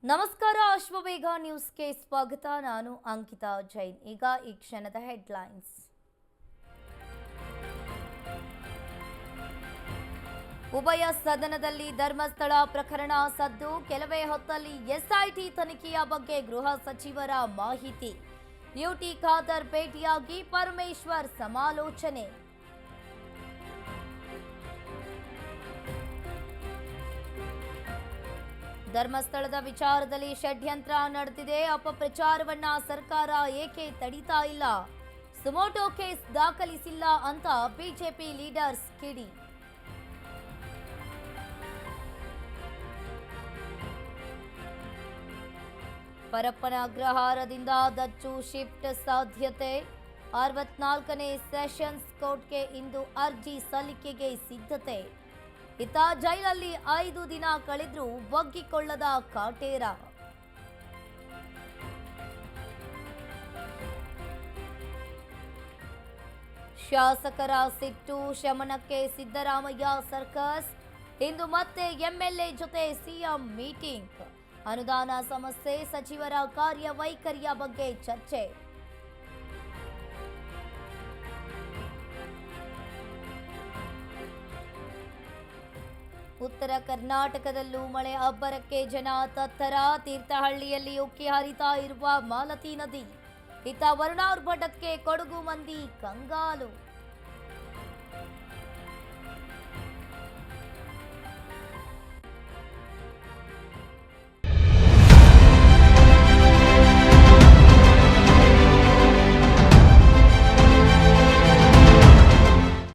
ನಮಸ್ಕಾರ ಅಶ್ವವೇಗ ನ್ಯೂಸ್ಗೆ ಸ್ವಾಗತ. ನಾನು ಅಂಕಿತಾ ಜೈನ್. ಈಗ ಈ ಕ್ಷಣದ ಹೆಡ್ಲೈನ್ಸ್. ಉಭಯ ಸದನದಲ್ಲಿ ಧರ್ಮಸ್ಥಳ ಪ್ರಕರಣ ಸದ್ದು. ಕೆಲವೇ ಹೊತ್ತಲ್ಲಿ ಎಸ್ಐಟಿ ತನಿಖೆಯ ಬಗ್ಗೆ ಗೃಹ ಸಚಿವರ ಮಾಹಿತಿ. ಯುಟಿ ಖಾದರ್ ಭೇಟಿಯಾಗಿ ಪರಮೇಶ್ವರ್ ಸಮಾಲೋಚನೆ. ಧರ್ಮಸ್ಥಳದ ವಿಚಾರದಲ್ಲಿ ಷಡ್ಯಂತ್ರ ನಡೆದಿದೆ. ಅಪಪ್ರಚಾರವನ್ನ ಸರ್ಕಾರ ಏಕೆ ತಡೀತಾ ಇಲ್ಲ? ಸುಮೋಟೋ ಕೇಸ್ ದಾಖಲಿಸಿಲ್ಲ ಅಂತ ಬಿಜೆಪಿ ಲೀಡರ್ಸ್ ಕಿಡಿ. ಪರಪ್ಪನ ಅಗ್ರಹಾರದಿಂದ ದಚ್ಚು ಶಿಫ್ಟ್ ಸಾಧ್ಯತೆ. 64ನೇ ಸೆಷನ್ಸ್ ಕೋರ್ಟ್ಗೆ ಇಂದು ಅರ್ಜಿ ಸಲ್ಲಿಕೆಗೆ ಸಿದ್ಧತೆ. ಇತ್ತ ಜೈಲಲ್ಲಿ 5 ದಿನ ಕಳೆದ್ರೂ ಬಗ್ಗಿಕೊಳ್ಳದ ಕಾಟೇರ. ಶಾಸಕರ ಸಿಟ್ಟು ಶಮನಕ್ಕೆ ಸಿದ್ದರಾಮಯ್ಯ ಸರ್ಕಸ್. ಇಂದು ಮತ್ತೆ ಎಂಎಲ್ಎ ಜೊತೆ ಸಿಎಂ ಮೀಟಿಂಗ್. ಅನುದಾನ ಸಮಸ್ಯೆ, ಸಚಿವರ ಕಾರ್ಯವೈಖರಿಯ ಬಗ್ಗೆ ಚರ್ಚೆ. ಉತ್ತರ ಕರ್ನಾಟಕದಲ್ಲೂ ಮಳೆ ಅಬ್ಬರಕ್ಕೆ ಜನ ತತ್ತರ. ತೀರ್ಥಹಳ್ಳಿಯಲ್ಲಿ ಉಕ್ಕಿ ಹರಿತಾ ಇರುವ ಮಾಲತಿ ನದಿ. ಇತ್ತ ವರುಣಾರ್ಭಟಕ್ಕೆ ಕೊಡಗು ಮಂದಿ ಕಂಗಾಲು.